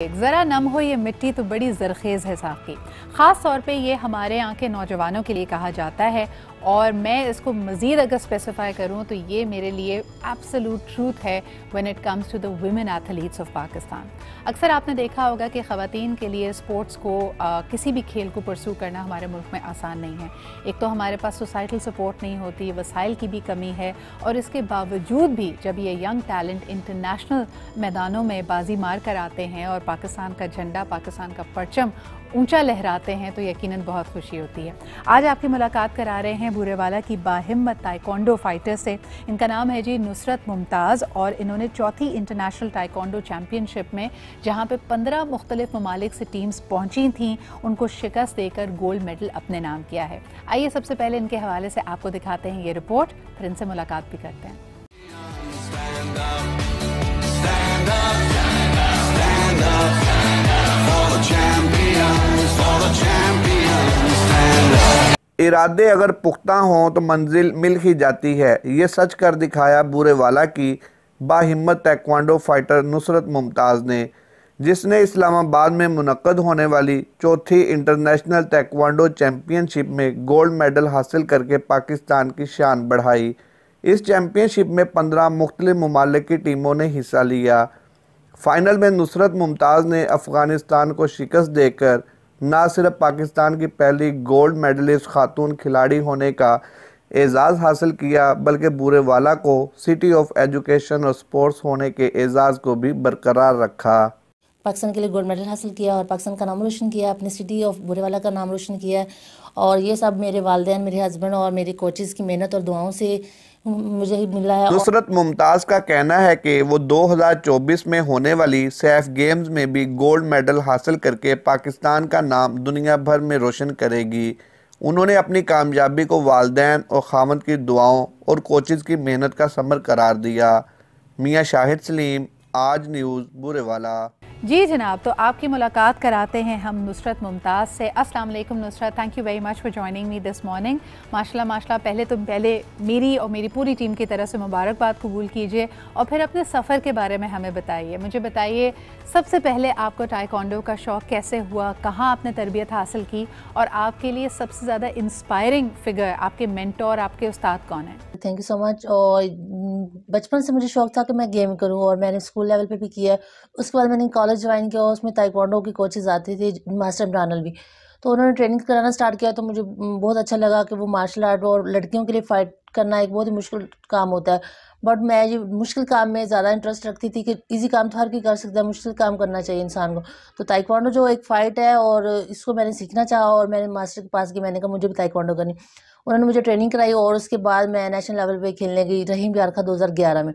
ज़रा नम हो ये मिट्टी तो बड़ी ज़रखेज़ है साकी। ख़ास तौर पे ये हमारे यहाँ के नौजवानों के लिए कहा जाता है और मैं इसको मज़ीद अगर स्पेसिफाई करूँ तो ये मेरे लिए एब्सोल्यूट ट्रूथ है when it comes to the women athletes of Pakistan. अक्सर आपने देखा होगा कि ख़वातीन के लिए स्पोर्ट्स को किसी भी खेल को परसू करना हमारे मुल्क में आसान नहीं है। एक तो हमारे पास सोसाइटल सपोर्ट नहीं होती, वसाइल की भी कमी है और इसके बावजूद भी जब ये यंग टैलेंट इंटरनेशनल मैदानों में बाजी मार कर आते हैं और पाकिस्तान का झंडा, पाकिस्तान का परचम ऊंचा लहराते हैं तो यकीनन बहुत खुशी होती है। आज आपकी मुलाकात करा रहे हैं बूरेवाला की बाहिम्मत ताइक्वांडो फाइटर से। इनका नाम है जी नुसरत मुमताज़ और इन्होंने चौथी इंटरनेशनल ताइक्वांडो चैम्पियनशिप में जहां पे 15 मुख्तलिफ ममालिक से टीम्स पहुंची थीं उनको शिकस्त देकर गोल्ड मेडल अपने नाम किया है। आइए सबसे पहले इनके हवाले से आपको दिखाते हैं ये रिपोर्ट, फिर इनसे मुलाकात भी करते हैं। इरादे अगर पुख्ता हों तो मंजिल मिल ही जाती है। ये सच कर दिखाया बूरेवाला की बाहिम्मत ताइक्वांडो फाइटर नुसरत मुमताज़ ने, जिसने इस्लामाबाद में मुनक्कद होने वाली चौथी इंटरनेशनल ताइक्वांडो चैम्पियनशिप में गोल्ड मेडल हासिल करके पाकिस्तान की शान बढ़ाई। इस चैम्पियनशिप में 15 मुख्तलिफ ममालिक की टीमों ने हिस्सा लिया। फाइनल में नुसरत मुमताज़ ने अफ़गानिस्तान को शिकस्त देकर न सिर्फ पाकिस्तान की पहली गोल्ड मेडलिस्ट खातून खिलाड़ी होने का एज़ाज़ हासिल किया बल्कि बूरेवाला को सिटी ऑफ एजुकेशन और स्पोर्ट्स होने के एज़ाज़ को भी बरकरार रखा। पाकिस्तान के लिए गोल्ड मेडल हासिल किया और पाकिस्तान का नाम रोशन किया, अपनी सिटी ऑफ बूरेवाला का नाम रोशन किया और ये सब मेरे वालिदैन, मेरे हस्बैंड और मेरे कोचेज़ की मेहनत और दुआओं से मुझे ही मिला है। नुसरत मुमताज़ का कहना है कि वो 2024 में होने वाली सैफ गेम्स में भी गोल्ड मेडल हासिल करके पाकिस्तान का नाम दुनिया भर में रोशन करेगी। उन्होंने अपनी कामयाबी को वालिदैन और खामद की दुआओं और कोचेज़ की मेहनत का समर करार दिया। मियाँ शाहिद सलीम, आज न्यूज़, बूरेवाला। जी जनाब, तो आपकी मुलाकात कराते हैं हम नुसरत मुमताज़ से। अस्सलाम वालेकुम Nusrat, thank you very much for joining me this morning. माशाल्लाह माशाल्लाह, पहले मेरी और मेरी पूरी टीम की तरफ से मुबारकबाद कबूल कीजिए और फिर अपने सफ़र के बारे में हमें बताइए। मुझे बताइए सबसे पहले आपको ताइक्वांडो का शौक़ कैसे हुआ, कहाँ आपने तरबियत हासिल की और आपके लिए सबसे ज़्यादा इंस्पायरिंग फ़िगर, आपके मेंटोर, आपके उस्ताद कौन है? Thank you so much. और बचपन से मुझे शौक़ था कि मैं गेम करूं और मैंने स्कूल लेवल पे भी किया है। उसके बाद मैंने कॉलेज ज्वाइन किया और उसमें ताइक्वांडो की कोचेज़ आते थे, मास्टर इमरान अलवी, तो उन्होंने ट्रेनिंग कराना स्टार्ट किया तो मुझे बहुत अच्छा लगा कि वो मार्शल आर्ट और लड़कियों के लिए फ़ाइट करना एक बहुत ही मुश्किल काम होता है। बट मैं ये मुश्किल काम में ज़्यादा इंटरेस्ट रखती थी कि ईज़ी काम तो हर कोई कर सकता है, मुश्किल काम करना चाहिए इंसान को। तो ताइक्वांडो जो एक फ़ाइट है और इसको मैंने सीखना चाहा और मैंने मास्टर के पास गई, मैंने कहा मुझे भी ताइक्वांडो करनी। उन्होंने मुझे ट्रेनिंग कराई और उसके बाद मैं नेशनल लेवल पे खेलने गई रहीम यारखा 2011 में।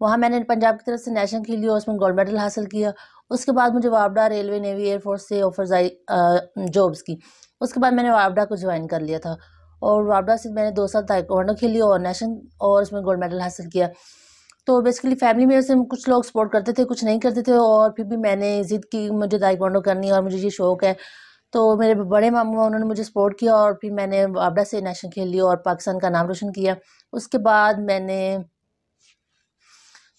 वहाँ मैंने पंजाब की तरफ से नेशनल खेली और उसमें गोल्ड मेडल हासिल किया। उसके बाद मुझे वापडा, रेलवे, नेवी, एयरफोर्स से ऑफर्स आई जॉब्स की। उसके बाद मैंने वापडा को ज्वाइन कर लिया था और वापडा से मैंने 2 साल ताइक्वांडो खेली और नेशनल और उसमें गोल्ड मेडल हासिल किया। तो बेसिकली फैमिली में से कुछ लोग सपोर्ट करते थे, कुछ नहीं करते थे और फिर भी मैंने ज़िद की मुझे ताइक्वांडो करनी है और मुझे ये शौक़ है। तो मेरे बड़े मामू उन्होंने मुझे सपोर्ट किया और फिर मैंने वापडा से नेशनल खेल लिया और पाकिस्तान का नाम रोशन किया। उसके बाद मैंने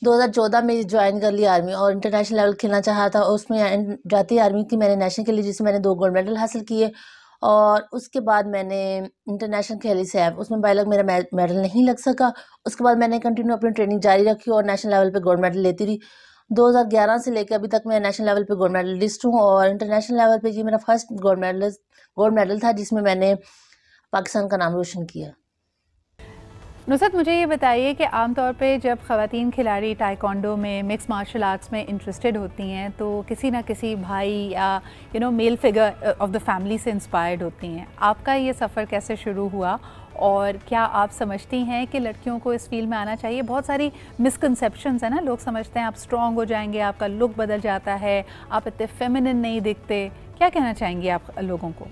2014 में ज्वाइन कर लिया आर्मी और इंटरनेशनल लेवल खेलना चाहा था। उसमें जाती आर्मी की मैंने नेशनल खेली जिसमें मैंने 2 गोल्ड मेडल हासिल किए और उसके बाद मैंने इंटरनेशनल खेली सैफ, उसमें बायलक मेरा मेडल नहीं लग सका। उसके बाद मैंने कंटिन्यू अपनी ट्रेनिंग जारी रखी और नेशनल लेवल पे गोल्ड मेडल लेती रही। 2011 से लेकर अभी तक मैं नेशनल लेवल पे गोल्ड मेडलिस्ट हूँ और इंटरनेशनल लेवल पे ये मेरा फर्स्ट गोल्ड मेडल था जिसमें मैंने पाकिस्तान का नाम रोशन किया। नुसरत, मुझे ये बताइए कि आमतौर पे जब ख़वातीन खिलाड़ी ताइक्वांडो में, मिक्स मार्शल आर्ट्स में इंटरेस्टेड होती हैं तो किसी ना किसी भाई या male figure of the family से इंस्पायर्ड होती हैं। आपका ये सफ़र कैसे शुरू हुआ और क्या आप समझती हैं कि लड़कियों को इस फील्ड में आना चाहिए? बहुत सारी मिसकंसेप्शंस है ना, लोग समझते हैं आप स्ट्रॉन्ग हो जाएंगे, आपका लुक बदल जाता है, आप इतने फेमिनिन नहीं दिखते। क्या कहना चाहेंगी आप लोगों को?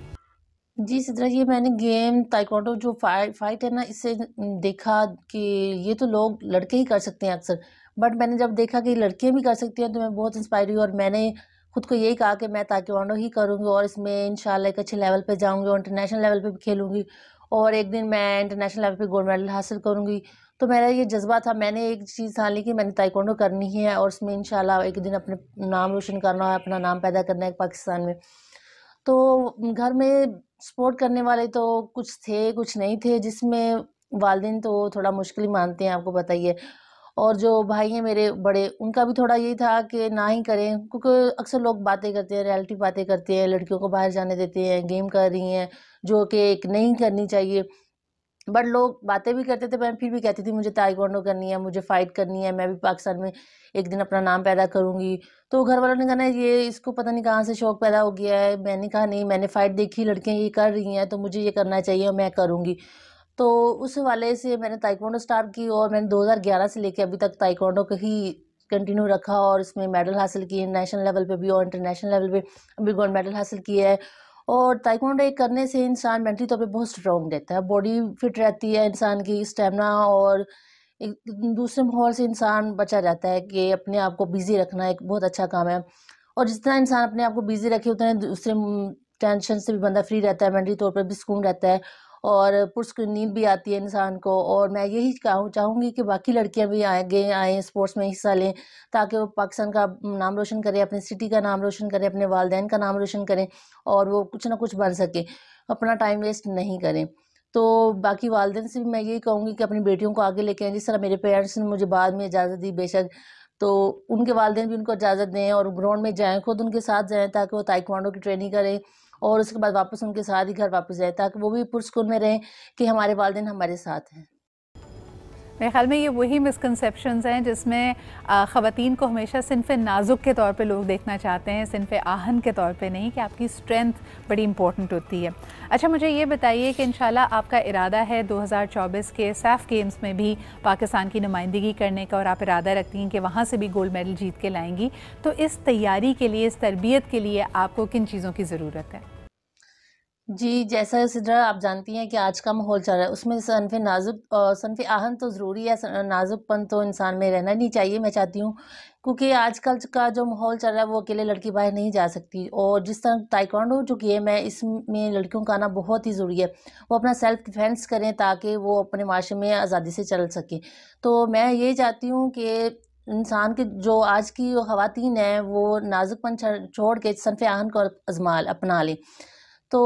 जी, इसी तरह ये मैंने गेम ताइक्वांडो जो फ़ाइट है ना, इससे देखा कि ये तो लोग लड़के ही कर सकते हैं अक्सर। बट मैंने जब देखा कि लड़कियाँ भी कर सकती हैं तो मैं बहुत इंस्पायर हुई और मैंने खुद को यही कहा कि मैं ताइक्वांडो ही करूँगी और इसमें इंशाल्लाह एक अच्छे लेवल पे जाऊँगी और इंटरनेशनल लेवल पे भी खेलूँगी और एक दिन मैं इंटरनेशनल लेवल पे गोल्ड मेडल हासिल करूँगी। तो मेरा ये जज्बा था, मैंने एक चीज़ ठान ली कि मैंने ताइक्वांडो करनी है और उसमें इंशाल्लाह एक दिन अपने नाम रोशन करना है, अपना नाम पैदा करना है पाकिस्तान में। तो घर में सपोर्ट करने वाले तो कुछ थे, कुछ नहीं थे, जिसमें वालिदैन तो थोड़ा मुश्किल ही मानते हैं, आपको पता ही है। और जो भाई हैं मेरे बड़े, उनका भी थोड़ा यही था कि ना ही करें, क्योंकि अक्सर लोग बातें करते हैं, रियलिटी बातें करते हैं, लड़कियों को बाहर जाने देते हैं, गेम कर रही हैं, जो कि एक नहीं करनी चाहिए। बट लोग बातें भी करते थे, मैं फिर भी कहती थी मुझे ताइक्वांडो करनी है, मुझे फ़ाइट करनी है, मैं भी पाकिस्तान में एक दिन अपना नाम पैदा करूँगी। तो घर वालों ने कहा ना, ये इसको पता नहीं कहाँ से शौक़ पैदा हो गया है। मैंने कहा नहीं, मैंने फ़ाइट देखी, लड़कियाँ ये कर रही हैं, तो मुझे ये करना चाहिए और मैं करूँगी। तो उस हवाले से मैंने ताइक्वांडो स्टार्ट की और मैंने 2011 से लेके अभी तक ताइक्वांडो को ही कंटिन्यू रखा और इसमें मेडल हासिल किए, नेशनल लेवल पे भी और इंटरनेशनल लेवल पे भी गोल्ड मेडल हासिल किया है। और ताइक्वांडो एक करने से इंसान मेंटली तौर पे बहुत स्ट्रॉन्ग रहता है, बॉडी फिट रहती है इंसान की, स्टेमिना, और एक दूसरे माहौल से इंसान बचा रहता है कि अपने आप को बिज़ी रखना एक बहुत अच्छा काम है। और जितना इंसान अपने आप को बिज़ी रखे, उतना दूसरे टेंशन से भी बंदा फ्री रहता है, मेंटली तौर पर भी सुकून रहता है और पुरस्कून नींद भी आती है इंसान को। और मैं यही चाहूँगी कि बाकी लड़कियाँ भी आगे आएँ, स्पोर्ट्स में हिस्सा लें, ताकि वो पाकिस्तान का नाम रोशन करें, अपनी सिटी का नाम रोशन करें, अपने वालिदैन का नाम रोशन करें और वो कुछ ना कुछ बन सके, अपना टाइम वेस्ट नहीं करें। तो बाकी वालिदैन से भी मैं यही कहूँगी कि अपनी बेटियों को आगे लेके आएँ, जिस तरह मेरे पेरेंट्स ने मुझे बाद में इजाज़त दी बेशक, तो उनके वालिदैन भी उनको इजाज़त दें और ग्राउंड में जाएँ, खुद उनके साथ जाएँ, ताकि वो ताइक्वांडो की ट्रेनिंग करें और उसके बाद वापस उनके साथ ही घर वापस जाएँ, ताकि वो भी पुरस्कून में रहें कि हमारे वालिदैन हमारे साथ हैं। मेरे ख़्याल में ये वही मिसकंसेप्शंस हैं जिसमें ख़वातीन को हमेशा सिन्फ़े नाजुक के तौर पे लोग देखना चाहते हैं, सिन्फ़े आहन के तौर पे नहीं, कि आपकी स्ट्रेंथ बड़ी इंपॉर्टेंट होती है। अच्छा, मुझे ये बताइए कि इंशाल्लाह आपका इरादा है 2024 के सैफ गेम्स में भी पाकिस्तान की नुमाइंदगी करने का और आप इरादा रखती हैं कि वहाँ से भी गोल्ड मेडल जीत के लाएंगी, तो इस तैयारी के लिए, इस तरबियत के लिए आपको किन चीज़ों की ज़रूरत है? जी, जैसा सिद्रा आप जानती हैं कि आज का माहौल चल रहा है, उसमें सनफ़े आहन तो ज़रूरी है, नाज़ुकपन तो इंसान में रहना नहीं चाहिए, मैं चाहती हूँ। क्योंकि आजकल का जो माहौल चल रहा है, वो अकेले लड़की बाहर नहीं जा सकती और जिस तरह ताइक्वांडो जो गेम है, इसमें लड़कियों का आना बहुत ही ज़रूरी है। वो अपना सेल्फ़ डिफेंस करें ताकि वो अपने माशरे में आज़ादी से चल सकें। तो मैं ये चाहती हूँ कि इंसान के जो आज की ख़वातीन हैं, वो नाज़ुकपन छोड़ के सनफ़े आहन को अपना लें। तो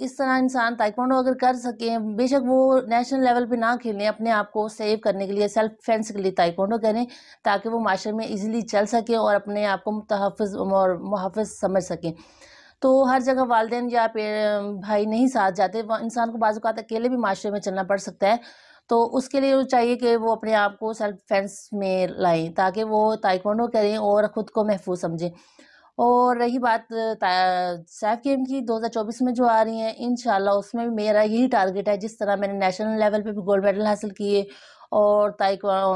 इस तरह इंसान ताइक्वांडो अगर कर सकें, बेशक वो नेशनल लेवल पे ना खेलें, अपने आप को सेव करने के लिए, सेल्फ डिफेंस के लिए ताइक्वांडो करें, ताकि वो माशरे में ईज़िली चल सकें और अपने आप को मुतहफ़्फ़िज़ और मुहफ़्फ़िज़ समझ सकें। तो हर जगह वालिदैन या भाई नहीं साथ जाते, वो इंसान को बाज़ औक़ात अकेले भी माशरे में चलना पड़ सकता है। तो उसके लिए वो चाहिए कि वो अपने आप को सेल्फ डिफेंस में लाएँ, ताकि वो ताइक्वांडो करें और ख़ुद को महफूज़ समझें। और रही बात सैफ गेम की 2024 में जो आ रही हैं, इंशाल्लाह उसमें भी मेरा यही टारगेट है, जिस तरह मैंने नेशनल लेवल पे भी गोल्ड मेडल हासिल किए और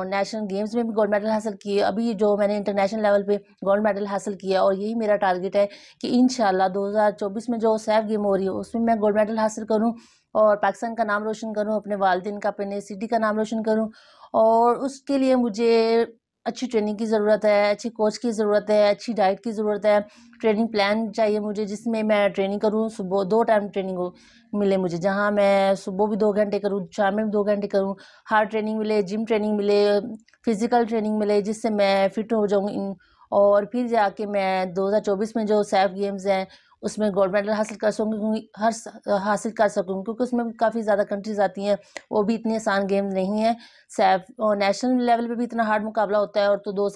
नेशनल गेम्स में भी गोल्ड मेडल हासिल किए, अभी जो मैंने इंटरनेशनल लेवल पे गोल्ड मेडल हासिल किया, और यही मेरा टारगेट है कि इंशाल्लाह 2024 में जो सैफ गेम हो रही है, उसमें मैं गोल्ड मेडल हासिल करूँ और पाकिस्तान का नाम रोशन करूँ, अपने वालिदैन का, अपने सिटी का नाम रोशन करूँ। और उसके लिए मुझे अच्छी ट्रेनिंग की ज़रूरत है, अच्छी कोच की ज़रूरत है, अच्छी डाइट की ज़रूरत है, ट्रेनिंग प्लान चाहिए मुझे, जिसमें मैं ट्रेनिंग करूँ, सुबह 2 टाइम ट्रेनिंग हो मिले मुझे, जहाँ मैं सुबह भी 2 घंटे करूँ, शाम में भी 2 घंटे करूँ, हार्ड ट्रेनिंग मिले, जिम ट्रेनिंग मिले, फिज़िकल ट्रेनिंग मिले, जिससे मैं फ़िट हो जाऊँ और फिर जाके मैं 2024 में जो सैफ गेम्स हैं, उसमें गोल्ड मेडल हासिल कर सकूँगी, हासिल कर सकूँ, क्योंकि उसमें काफ़ी ज़्यादा कंट्रीज़ आती हैं, वो भी इतनी आसान गेम नहीं है। सैफ और नेशनल लेवल पे भी इतना हार्ड मुकाबला होता है, और तो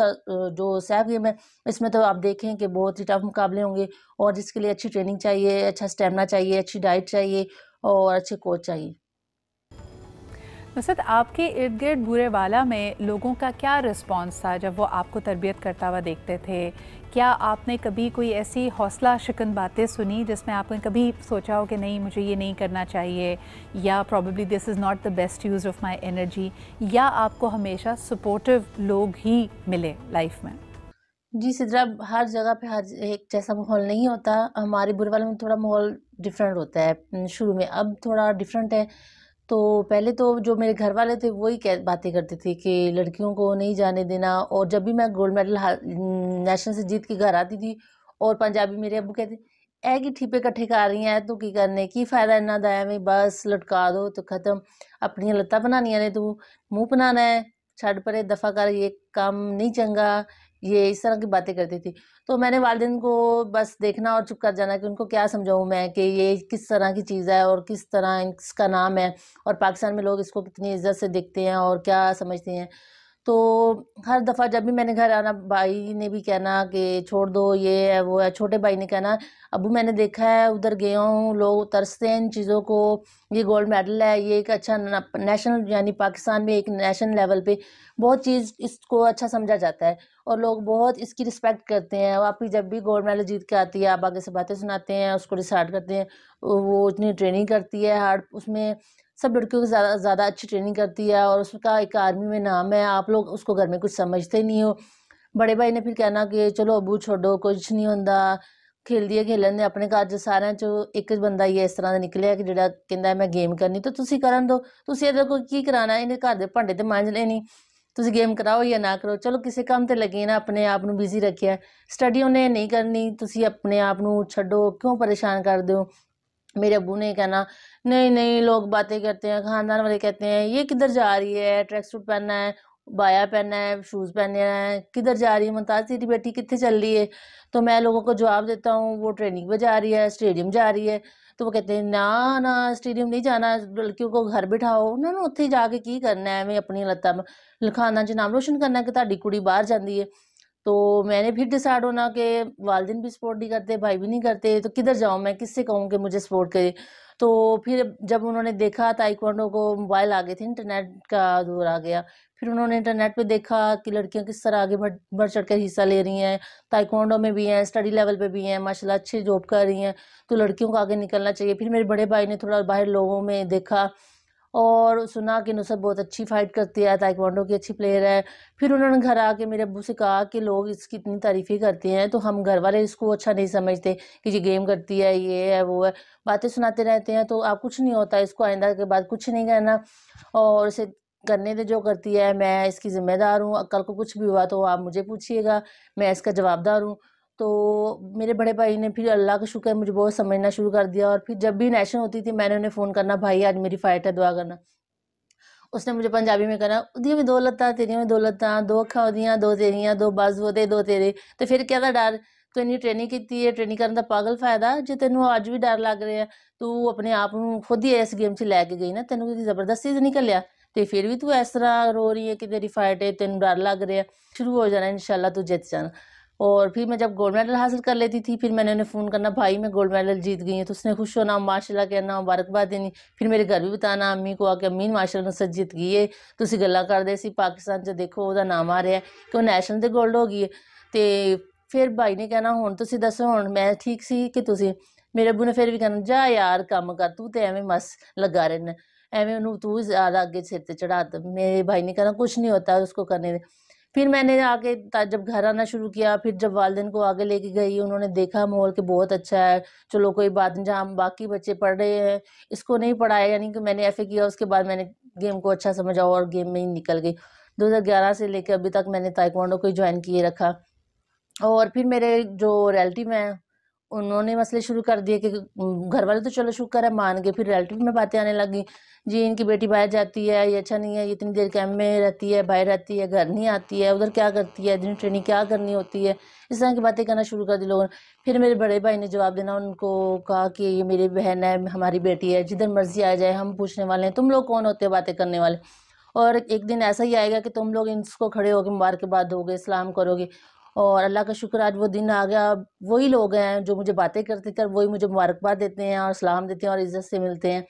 जो सैफ गेम है, इसमें तो आप देखें कि बहुत ही टफ मुकाबले होंगे और जिसके लिए अच्छी ट्रेनिंग चाहिए, अच्छा स्टेमिना चाहिए, अच्छी डाइट चाहिए और अच्छे कोच चाहिए। नुसरत, आपके इर्द गिर्द बूरेवाला में लोगों का क्या रिस्पॉन्स था जब वो आपको तरबियत करता हुआ देखते थे? क्या आपने कभी कोई ऐसी हौसला शिकन बातें सुनी जिसमें आपने कभी सोचा हो कि नहीं, मुझे ये नहीं करना चाहिए, या probably this is not the best use of my energy, या आपको हमेशा सपोर्टिव लोग ही मिले लाइफ में? जी सिद्रा, हर जगह पे हर एक जैसा माहौल नहीं होता। हमारे बुरेवाला में थोड़ा माहौल डिफरेंट होता है शुरू में, अब थोड़ा डिफरेंट है। तो पहले तो जो मेरे घर वाले थे वही बातें करते थे कि लड़कियों को नहीं जाने देना, और जब भी मैं गोल्ड मेडल नेशनल से जीत के घर आती थी और पंजाबी मेरे अब्बू कहते, ਇਹ ਕੀ ਠੀਪੇ ਇਕੱਠੇ ਕਰ ਰਹੀ ਐ, ਤੂੰ ਕੀ ਕਰਨੇ, ਕੀ ਫਾਇਦਾ ਇਹਨਾਂ ਦਾ, ਐਵੇਂ ਬਸ ਲਟਕਾ ਦੋ तो ख़त्म, ਆਪਣੀਆਂ ਲੱਤਾਂ ਬਣਾਉਣੀਆਂ ਨੇ, ਤੂੰ मुंह बनाना है, छड़ परे दफ़ा कर, ये काम नहीं चंगा, ये इस तरह की बातें करती थी। तो मैंने वालिदैन को बस देखना और चुप कर जाना कि उनको क्या समझाऊँ मैं कि ये किस तरह की चीज़ है और किस तरह इसका नाम है, और पाकिस्तान में लोग इसको कितनी इज्जत से देखते हैं और क्या समझते हैं। तो हर दफ़ा जब भी मैंने घर आना, भाई ने भी कहना कि छोड़ दो, ये है वो है, छोटे भाई ने कहना अबू मैंने देखा है, उधर गया हूँ, लोग तरसते हैं इन चीज़ों को, ये गोल्ड मेडल है, ये एक अच्छा नेशनल, यानी पाकिस्तान में एक नेशनल लेवल पे बहुत चीज़ इसको अच्छा समझा जाता है और लोग बहुत इसकी रिस्पेक्ट करते हैं। आप ही जब भी गोल्ड मेडल जीत के आती है, आप आगे से बातें सुनाते हैं, उसको रिसार्ट करते हैं, वो इतनी ट्रेनिंग करती है हार्ड, उसमें सब लड़कियों को ज़्यादा ज़्यादा अच्छी ट्रेनिंग करती है और उसका एक आर्मी में नाम है। आप लोग उसको घर में कुछ समझते नहीं हो। बड़े भाई ने फिर कहना कि चलो अबू छोड़ो, कुछ नहीं होंदा, खेलदी है खेलन दे, अपने घर च सारिਆਂ ਚੋਂ ਇੱਕ ਬੰਦਾ ਹੀ ਇਸ ਤਰ੍ਹਾਂ ਦਾ ਨਿਕਲਿਆ ਕਿ ਜਿਹੜਾ ਕਹਿੰਦਾ ਮੈਂ ਗੇਮ ਕਰਨੀ, ਤਾਂ ਤੁਸੀਂ ਕਰਨ ਦਿਓ, ਤੁਸੀਂ ਇਹਦੇ ਕੋਲ ਕੀ ਕਰਾਉਣਾ, ਇਹਨੇ ਘਰ ਦੇ ਭਾਂਡੇ ਤੇ ਮਾਂਜਣੇ ਨਹੀਂ, ਤੁਸੀਂ ਗੇਮ ਕਰਾਓ ਜਾਂ ਨਾ ਕਰੋ, ਚਲੋ ਕਿਸੇ ਕੰਮ ਤੇ ਲੱਗੇ ਨਾ, ਆਪਣੇ ਆਪ ਨੂੰ ਬਿਜ਼ੀ ਰੱਖਿਆ, ਸਟੱਡੀ ਉਹਨੇ ਨਹੀਂ ਕਰਨੀ, ਤੁਸੀਂ ਆਪਣੇ ਆਪ ਨੂੰ ਛੱਡੋ, ਕਿਉਂ ਪਰੇਸ਼ਾਨ ਕਰਦੇ ਹੋ। मेरे अब्बू ने कहना नहीं नहीं, लोग बातें करते हैं, खानदान वाले कहते हैं ये किधर जा रही है, ट्रैक सूट पहनना है, बाया पहनना है, शूज़ पहनना है, किधर जा रही है मुमताज़, तेरी बेटी कितने चल रही है। तो मैं लोगों को जवाब देता हूँ वो ट्रेनिंग पे जा रही है, स्टेडियम जा रही है। तो वो कहते हैं ना ना स्टेडियम नहीं जाना, लड़कियों को घर बिठाओ ना ना, उत्थे जाके की करना है, मैं अपनी लत्तां खानदान च नाम रोशन करना है कि तुहाडी कुड़ी बाहर जाती है। तो मैंने फिर डिसाइड होना कि वालिदैन भी सपोर्ट नहीं करते, भाई भी नहीं करते, तो किधर जाऊँ मैं, किससे कहूँ कि मुझे सपोर्ट करे। तो फिर जब उन्होंने देखा ताइक्वांडो को, मोबाइल आ गए थे, इंटरनेट का दौर आ गया, फिर उन्होंने इंटरनेट पे देखा कि लड़कियां किस तरह आगे बढ़ चढ़ कर हिस्सा ले रही हैं, ताइक्वांडो में भी हैं, स्टडी लेवल पे भी हैं, माशाल्लाह अच्छी जॉब कर रही हैं, तो लड़कियों को आगे निकलना चाहिए। फिर मेरे बड़े भाई ने थोड़ा बाहर लोगों में देखा और सुना कि नुसरत बहुत अच्छी फ़ाइट करती है, ताइक्वांडो की अच्छी प्लेयर है। फिर उन्होंने घर आके मेरे अब्बू से कहा कि लोग इसकी इतनी तारीफ़ें करते हैं, तो हम घर वाले इसको अच्छा नहीं समझते कि ये गेम करती है, ये है, वो है। बातें सुनाते रहते हैं, तो आप कुछ नहीं होता, इसको आइंदा के बाद कुछ नहीं कहना और इसे करने दे जो करती है, मैं इसकी ज़िम्मेदार हूँ, कल को कुछ भी हुआ तो आप मुझे पूछिएगा, मैं इसका जवाबदार हूँ। तो मेरे बड़े भाई ने फिर अल्लाह का शुक्र है मुझे बहुत समझना शुरू कर दिया और फिर जब भी नेशनल होती थी मैंने उन्हें फ़ोन करना, भाई आज मेरी फ़ाइट है, दुआ करना। उसने मुझे पंजाबी में कहना उदियां भी दो लत्तां तेरियां भी दो लत्तां, दो अखां ओदियां दो तेरियां, दो बाजू ओदे दो तेरे, ते फिर कहदा डर, तू इन्नी ट्रेनिंग कीती है, ट्रेनिंग करन दा पागल फायदा, जे तैनूं अज भी डर लग रिहा, तू अपने आप नूं खुद ही इस गेम च लैके गई ना, तैनूं किसी जबरदस्ती ते नहीं घल्लिया, ते फिर भी तू इस तरह रो रही है कि तेरी फाइट है, तैनूं डर लग रिहा, शुरू हो जाना इंशाल्लाह तू जित जाना। और फिर मैं जब गोल्ड मेडल हासिल कर लेती थी, फिर मैंने उन्हें फ़ोन करना, भाई मैं गोल्ड मेडल जीत गई हूँ, तो उसने खुश होना, माशाल्लाह कहना, मुबारकबाद देनी। फिर मेरे घर भी बताना अम्मी को आके, अम्मी माशाल्लाह नुसरत जीत गई है, ਤੁਸੀਂ ਗੱਲਾਂ ਕਰਦੇ ਸੀ ਪਾਕਿਸਤਾਨ 'ਚ ਦੇਖੋ ਉਹਦਾ ਨਾਮ ਆ ਰਿਹਾ ਕਿ ਉਹ ਨੈਸ਼ਨਲ ਤੇ ਗੋਲਡ ਹੋ ਗਈ ਹੈ। ਤੇ ਫਿਰ ਭਾਈ ਨੇ ਕਹਿਣਾ ਹੁਣ ਤੁਸੀਂ ਦੱਸੋ ਹੁਣ ਮੈਂ ਠੀਕ ਸੀ ਕਿ ਤੁਸੀਂ। ਮੇਰੇ ਅੱਬੂ ਨੇ ਫਿਰ ਵੀ ਕਹਿਣਾ ਜਾ ਯਾਰ ਕੰਮ ਕਰ, ਤੂੰ ਤੇ ਐਵੇਂ ਮਸ लगा रहना, ਐਵੇਂ ਉਹਨੂੰ ਤੂੰ ज़्यादा आगे सिर पे चढ़ा। मेरे भाई ने कहना कुछ नहीं होता उसको करने दे। फिर मैंने आके जब घर आना शुरू किया, फिर जब वालिदैन को आगे लेके गई, उन्होंने देखा माहौल कि बहुत अच्छा है, चलो कोई बात नहीं, जहाँ बाकी बच्चे पढ़ रहे हैं इसको नहीं पढ़ाया, यानी कि मैंने एफए किया, उसके बाद मैंने गेम को अच्छा समझा और गेम में ही निकल गई। 2011 से लेकर अभी तक मैंने ताइक्वांडो को ज्वाइन किए रखा। और फिर मेरे जो रिलेटिव हैं उन्होंने मसले शुरू कर दिए कि घर वाले तो चलो शुक्र है मान गए, फिर रिलेटिव में बातें आने लगी, जी इनकी बेटी बाहर जाती है, ये अच्छा नहीं है, ये इतनी देर कैंप में रहती है, बाहर रहती है, घर नहीं आती है, उधर क्या करती है, दिन ट्रेनिंग क्या करनी होती है, इस तरह की बातें करना शुरू कर दी लोगों ने। फिर मेरे बड़े भाई ने जवाब देना, उनको कहा कि ये मेरी बहन है, हमारी बेटी है, जिधर मर्जी आ जाए हम पूछने वाले हैं, तुम लोग कौन होते हो बातें करने वाले। और एक दिन ऐसा ही आएगा कि तुम लोग इसको खड़े होकर मुबारकबाद दोगे, सलाम करोगे। और अल्लाह का शुक्र आज वो दिन आ गया, वही लोग हैं जो मुझे बातें करते कर वही मुझे मुबारकबाद देते हैं और सलाम देते हैं और इज़्ज़त से मिलते हैं।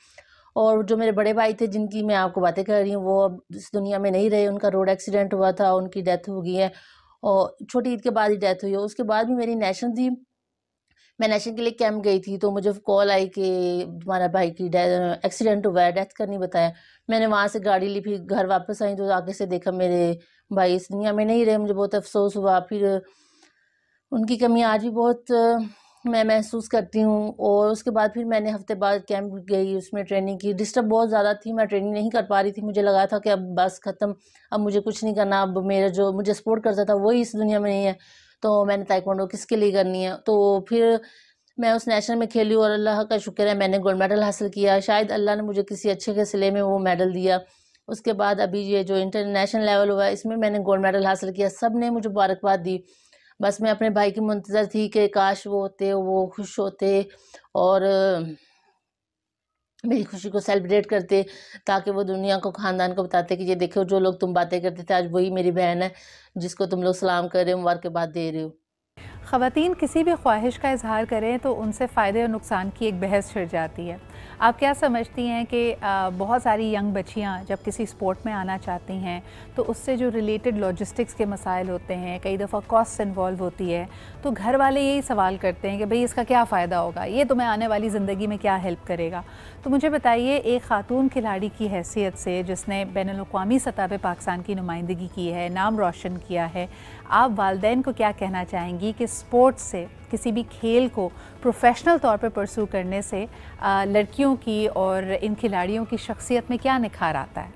और जो मेरे बड़े भाई थे जिनकी मैं आपको बातें कर रही हूँ वो अब इस दुनिया में नहीं रहे, उनका रोड एक्सीडेंट हुआ था, उनकी डेथ हो गई है और छोटी ईद के बाद ही डेथ हुई है। उसके बाद भी मेरी नेशनल थी, मैं नेशनल के लिए कैंप गई थी, तो मुझे कॉल आई कि तुम्हारा भाई की एक्सीडेंट हुआ है, डेथ करनी बताया। मैंने वहाँ से गाड़ी ली, फिर घर वापस आई तो आगे से देखा मेरे भाई इस दुनिया में नहीं रहे, मुझे बहुत अफसोस हुआ। फिर उनकी कमी आज भी बहुत मैं महसूस करती हूँ। और उसके बाद फिर मैंने हफ्ते बाद कैंप गई, उसमें ट्रेनिंग की, डिस्टर्ब बहुत ज़्यादा थी, मैं ट्रेनिंग नहीं कर पा रही थी, मुझे लगा था कि अब बस ख़त्म, अब मुझे कुछ नहीं करना, अब मेरा जो मुझे सपोर्ट करता था वही इस दुनिया में नहीं है, तो मैंने ताइक्वांडो किसके लिए करनी है। तो फिर मैं उस नेशनल में खेली और अल्लाह का शुक्र है मैंने गोल्ड मेडल हासिल किया। शायद अल्लाह ने मुझे किसी अच्छे के सिले में वो मेडल दिया। उसके बाद अभी ये जो इंटरनेशनल लेवल हुआ इसमें मैंने गोल्ड मेडल हासिल किया। सब ने मुझे मुबारकबाद दी। बस मैं अपने भाई की मुंतज़र थी कि काश वो होते, वो खुश होते और मेरी खुशी को सेलिब्रेट करते, ताकि वो दुनिया को, ख़ानदान को बताते कि ये देखो जो लोग तुम बातें करते थे आज वही मेरी बहन है जिसको तुम लोग सलाम कर रहे हो, मुबारकबाद दे रहे हो। ख़वातीन किसी भी ख्वाहिश का इजहार करें तो उनसे फ़ायदे और नुकसान की एक बहस छिड़ जाती है। आप क्या समझती हैं कि बहुत सारी यंग बच्चियां जब किसी स्पोर्ट में आना चाहती हैं तो उससे जो रिलेटेड लॉजिस्टिक्स के मसाइल होते हैं, कई दफ़ा कॉस्ट इन्वॉल्व होती है, तो घर वाले यही सवाल करते हैं कि भाई इसका क्या फ़ायदा होगा, ये तुम्हें आने वाली ज़िंदगी में क्या हेल्प करेगा। तो मुझे बताइए, एक ख़ातून खिलाड़ी की हैसियत से जिसने बैनुल-अक़वामी सतह पर पाकिस्तान की नुमाइंदगी की है, नाम रोशन किया है, आप वालिदैन को क्या कहना चाहेंगी कि स्पोर्ट्स से, किसी भी खेल को प्रोफेशनल तौर पर परसू करने से लड़कियों की और इन खिलाड़ियों की शख्सियत में क्या निखार आता है?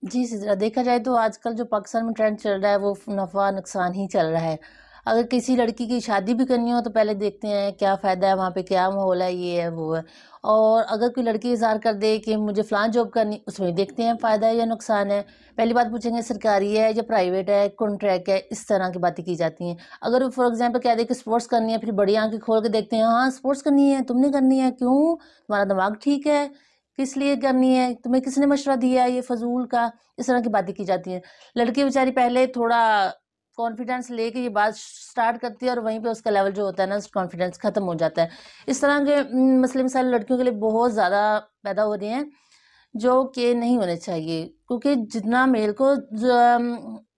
जी, ज़रा देखा जाए तो आजकल जो पाकिस्तान में ट्रेंड चल रहा है वो नफ़ा नुकसान ही चल रहा है। अगर किसी लड़की की शादी भी करनी हो तो पहले देखते हैं क्या फ़ायदा है, वहाँ पे क्या माहौल है, ये है, वो है। और अगर कोई लड़की इज़हार कर दे कि मुझे फ़लाँ जॉब करनी, उसमें देखते हैं फ़ायदा है या नुकसान है। पहली बात पूछेंगे सरकारी है या प्राइवेट है, कॉन्ट्रैक्ट है, इस तरह की बातें की जाती हैं। अगर फॉर एग्ज़ाम्पल कह दे कि स्पोर्ट्स करनी है, फिर बड़ी आँखें खोल के देखते हैं, हाँ स्पोर्ट्स करनी है, तुमने करनी है, क्यों? तुम्हारा दिमाग ठीक है? किस लिए करनी है? तुम्हें किसने मशवरा दिया है ये फ़ज़ूल का? इस तरह की बातें की जाती हैं। लड़की बेचारी पहले थोड़ा कॉन्फिडेंस लेके ये बात स्टार्ट करती है और वहीं पे उसका लेवल जो होता है ना, कॉन्फिडेंस ख़त्म हो जाता है। इस तरह के मसले मसाइल लड़कियों के लिए बहुत ज़्यादा पैदा हो रहे हैं, जो कि नहीं होने चाहिए। क्योंकि जितना मेल को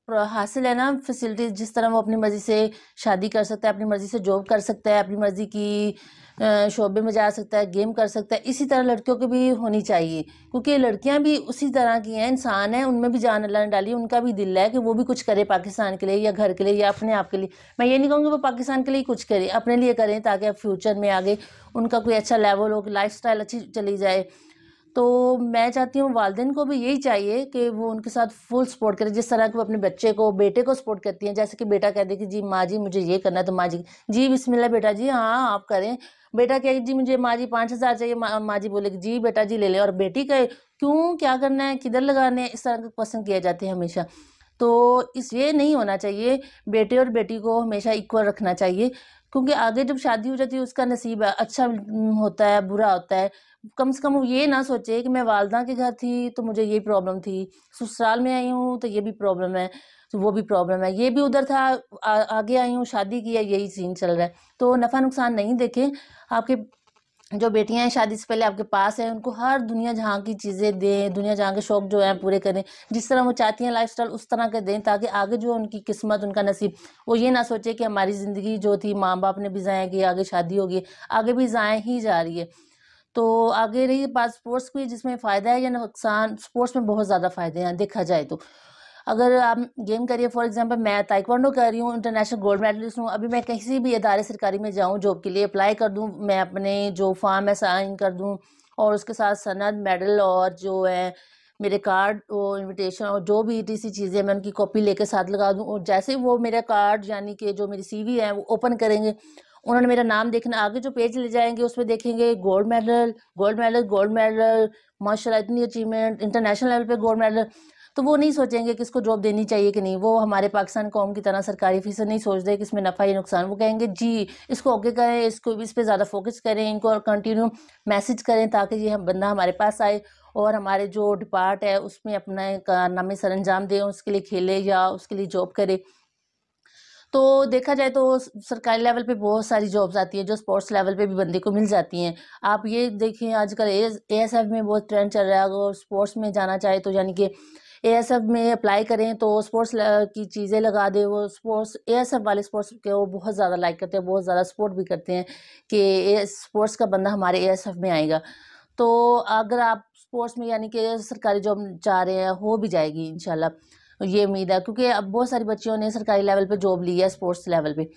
हासिल है ना फैसिलिटीज़, जिस तरह वो अपनी मर्ज़ी से शादी कर सकता है, अपनी मर्ज़ी से जॉब कर सकता है, अपनी मर्ज़ी की शोबे में जा सकता है, गेम कर सकता है, इसी तरह लड़कियों की भी होनी चाहिए। क्योंकि लड़कियां भी उसी तरह की हैं, इंसान हैं, उनमें भी जान अल्लाह ने डाली है, उनका भी दिल है कि वो भी कुछ करे पाकिस्तान के लिए या घर के लिए या अपने आप के लिए। मैं ये नहीं कहूँगी वो पाकिस्तान के लिए कुछ करे, अपने लिए करें ताकि अब फ्यूचर में आगे उनका कोई अच्छा लेवल हो, लाइफ स्टाइल अच्छी चली जाए। तो मैं चाहती हूँ वालिदैन को भी यही चाहिए कि वो उनके साथ फुल सपोर्ट करें, जिस तरह कि वो अपने बच्चे को, बेटे को सपोर्ट करती हैं। जैसे कि बेटा कह दे कि जी माँ जी मुझे ये करना है, तो माँ जी बिस्मिल्लाह बेटा जी, हाँ आप करें। बेटा कहे जी मुझे माँ जी 5,000 चाहिए, माँ जी बोलेगी जी बेटा जी ले ले। और बेटी कहे क्यों, क्या करना है, किधर लगाने हैं, इस तरह के क्वेश्चन किए जाते हैं हमेशा। तो इस ये नहीं होना चाहिए, बेटे और बेटी को हमेशा इक्वल रखना चाहिए। क्योंकि आगे जब शादी हो जाती है उसका नसीब अच्छा होता है, बुरा होता है। कम से कम वो ये ना सोचे कि मैं वालदा के घर थी तो मुझे ये प्रॉब्लम थी, ससुराल में आई हूँ तो ये भी प्रॉब्लम है, तो वो भी प्रॉब्लम है, ये भी उधर था, आगे आई हूँ शादी की है, यही सीन चल रहा है। तो नफ़ा नुकसान नहीं देखें। आपके जो बेटियां हैं शादी से पहले आपके पास है, उनको हर दुनिया जहाँ की चीज़ें दें, दुनिया जहाँ के शौक जो हैं पूरे करें, जिस तरह वो चाहती हैं लाइफस्टाइल उस तरह के दें, ताकि आगे जो उनकी किस्मत, उनका नसीब, वो ये ना सोचे कि हमारी ज़िंदगी जो थी माँ बाप ने भी ज़ाया की, आगे शादी होगी, आगे भी ज़ाया ही जा रही है। तो आगे रही बात स्पोर्ट्स की, जिसमें फ़ायदा है या नुकसान, स्पोर्ट्स में बहुत ज़्यादा फ़ायदे हैं देखा जाए तो। अगर आप गेम करिए, फॉर एग्जांपल मैं ताइक्वांडो कर रही हूँ, इंटरनेशनल गोल्ड मेडलिस्ट हूँ, अभी मैं किसी भी इदारे सरकारी में जाऊँ जॉब के लिए अप्लाई कर दूँ, मैं अपने जो फॉर्म है साइन कर दूँ और उसके साथ सनद, मेडल और जो है मेरे कार्ड, वो इनविटेशन और जो भी ईटीसी चीज़ें मैं उनकी कॉपी लेके साथ लगा दूँ। और जैसे ही वो मेरा कार्ड यानी कि जो मेरी सीवी है वो ओपन करेंगे, उन्होंने मेरा नाम देखना, आगे जो पेज ले जाएंगे उसमें देखेंगे gold medal, gold medal, gold medal, माशाल्लाह इतनी अचीवमेंट, इंटरनेशनल लेवल पे गोल्ड मेडल। तो वो नहीं सोचेंगे कि इसको जॉब देनी चाहिए कि नहीं, वो हमारे पाकिस्तान कौम की तरह सरकारी फीस नहीं सोचते कि इसमें नफ़ा या नुकसान। वो कहेंगे जी इसको ओके करें, इसको इस पे ज़्यादा फोकस करें, इनको कंटिन्यू मैसेज करें ताकि ये बंदा हमारे पास आए और हमारे जो डिपार्ट है उसमें अपना कारनामे सर अंजाम दें, उसके लिए खेले या उसके लिए जॉब करे। तो देखा जाए तो सरकारी लेवल पे बहुत सारी जॉब्स आती हैं जो स्पोर्ट्स लेवल पे भी बंदे को मिल जाती हैं। आप ये देखिए आजकल एएसएफ में बहुत ट्रेंड चल रहा है, अगर स्पोर्ट्स में जाना चाहे तो यानी कि एएसएफ में अप्लाई करें तो स्पोर्ट्स की चीज़ें लगा दे, वो स्पोर्ट्स एएसएफ वाले स्पोर्ट्स के वो बहुत ज़्यादा लाइक करते हैं, बहुत ज़्यादा सपोर्ट भी करते हैं कि ए स्पोर्ट्स का बंदा हमारे एएसएफ में आएगा। तो अगर आप स्पोर्ट्स में यानी कि सरकारी जॉब चाह रहे हैं, हो भी जाएगी इंशाल्लाह, ये उम्मीद है। क्योंकि अब बहुत सारी बच्चियों ने सरकारी लेवल पे जॉब ली है स्पोर्ट्स लेवल पे।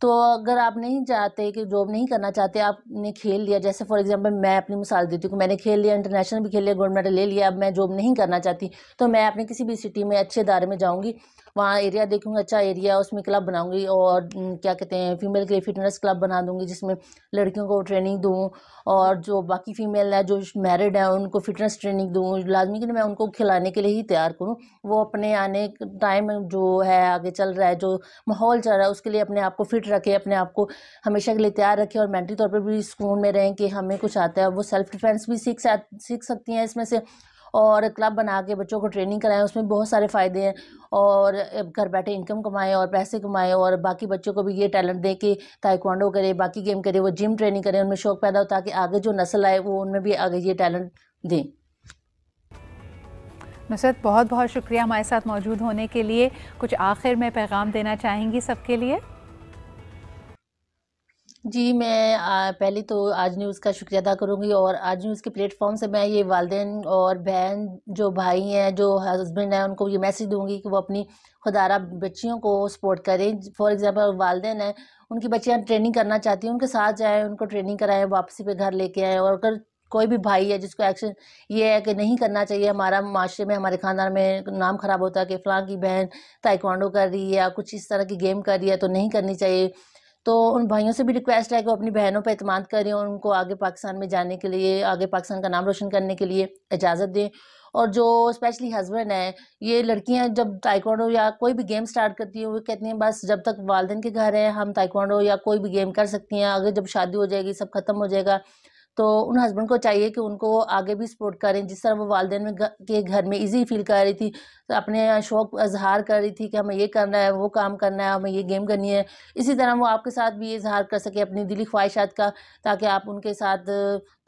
तो अगर आप नहीं चाहते कि जॉब नहीं करना चाहते, आपने खेल लिया, जैसे फॉर एग्जांपल मैं अपनी मिसाल देती हूँ कि मैंने खेल लिया, इंटरनेशनल भी खेल लिया, गोल्ड मेडल ले लिया, अब मैं जॉब नहीं करना चाहती, तो मैं अपने किसी भी सिटी में अच्छे इदारे में जाऊँगी वहाँ एरिया देखूँगी, अच्छा एरिया, उसमें क्लब बनाऊँगी और क्या कहते हैं, फीमेल के लिए फिटनेस क्लब बना दूँगी जिसमें लड़कियों को ट्रेनिंग दूँ, और जो बाकी फीमेल है जो मैरिड है उनको फिटनेस ट्रेनिंग दूँ। लाजमी कि मैं उनको खिलाने के लिए ही तैयार करूँ, वो अपने आने टाइम जो है आगे चल रहा है, जो माहौल चल रहा है, उसके लिए अपने आप को फिट रखे, अपने आप को हमेशा के लिए तैयार रखें, और मेंटली तौर पर भी सुकून में रहें कि हमें कुछ आता है। वो सेल्फ डिफेंस भी सीख सकती हैं इसमें से, और क्लब बना के बच्चों को ट्रेनिंग कराएं, उसमें बहुत सारे फ़ायदे हैं, और घर बैठे इनकम कमाएं और पैसे कमाएं, और बाकी बच्चों को भी ये टैलेंट दें कि ताइक्वांडो करे, बाकी गेम करे, वो जिम ट्रेनिंग करें, उनमें शौक़ पैदा हो ताकि आगे जो नस्ल आए वो उनमें भी आगे ये टैलेंट दें। नुसरत, बहुत बहुत शुक्रिया हमारे साथ मौजूद होने के लिए। कुछ आखिर में पैगाम देना चाहेंगी सबके लिए? जी, मैं पहले तो आज न्यूज़ का शुक्रिया अदा करूँगी, और आज न्यूज़ के प्लेटफॉर्म से मैं ये वालिदैन और बहन जो भाई हैं, जो हस्बैंड हैं, उनको ये मैसेज दूँगी कि वो अपनी खुदारा बच्चियों को सपोर्ट करें। फॉर एग्ज़ाम्पल वालिदैन हैं, उनकी बच्चियाँ ट्रेनिंग करना चाहती हैं, उनके साथ जाएँ, उनको ट्रेनिंग कराएँ, वापसी पे घर लेके आएँ। और अगर कोई भी भाई है जिसको एक्शन ये है कि नहीं करना चाहिए, हमारा माशरे में, हमारे ख़ानदान में नाम ख़राब होता है कि फ़लाँ की बहन ताइक्वांडो कर रही है या कुछ इस तरह की गेम कर रही है, तो नहीं करनी चाहिए। तो उन भाइयों से भी रिक्वेस्ट है कि वो अपनी बहनों पे एतमाद करें और उनको आगे पाकिस्तान में जाने के लिए, आगे पाकिस्तान का नाम रोशन करने के लिए इजाज़त दें। और जो स्पेशली हस्बैंड हैं, ये लड़कियां जब ताइक्वांडो या कोई भी गेम स्टार्ट करती हैं, वो कहती हैं बस जब तक वालिदैन के घर हैं हम ताइक्वांडो या कोई भी गेम कर सकती हैं, आगे जब शादी हो जाएगी, सब खत्म हो जाएगा, तो उन हस्बैंड को चाहिए कि उनको आगे भी सपोर्ट करें। जिस तरह वो वालिदैन में के घर में इजी फील कर रही थी, तो अपने शौक़ इज़हार कर रही थी कि हमें ये करना है, वो काम करना है, हमें ये गेम करनी है, इसी तरह वो आपके साथ भी इज़हार कर सके अपनी दिली ख्वाहिशात का, ताकि आप उनके साथ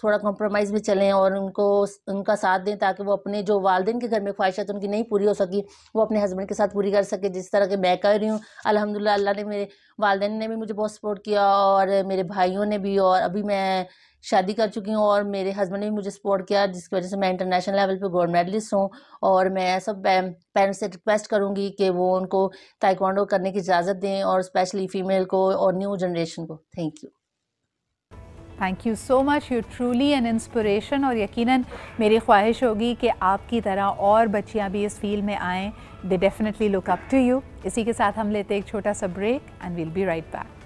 थोड़ा कॉम्प्रोमाइज़ में चलें और उनको उनका साथ दें, ताकि वो अपने जो वालिदैन के घर में ख्वाहिशात उनकी नहीं पूरी हो सकी, वो अपने हस्बैंड के साथ पूरी कर सके, जिस तरह के मैं कर रही हूँ। अल्हम्दुलिल्लाह, अल्लाह ने, मेरे वालिदैन ने भी मुझे बहुत सपोर्ट किया, और मेरे भाइयों ने भी, और अभी मैं शादी कर चुकी हूँ और मेरे हस्बैंड ने भी मुझे सपोर्ट किया, जिसकी वजह से मैं इंटरनेशनल लेवल पे गोल्ड मेडलिस्ट हूँ। और मैं सब पेरेंट्स से रिक्वेस्ट करूँगी कि वो उनको ताइक्वांडो करने की इजाज़त दें, और स्पेशली फ़ीमेल को और न्यू जनरेशन को। Thank you. Thank you so much, you truly an inspiration. और यकीनन मेरी ख्वाहिश होगी कि आपकी तरह और बच्चियाँ भी इस फील्ड में आएँ। They definitely look up to you. इसी के साथ हम लेते एक छोटा सा break and we'll be right back.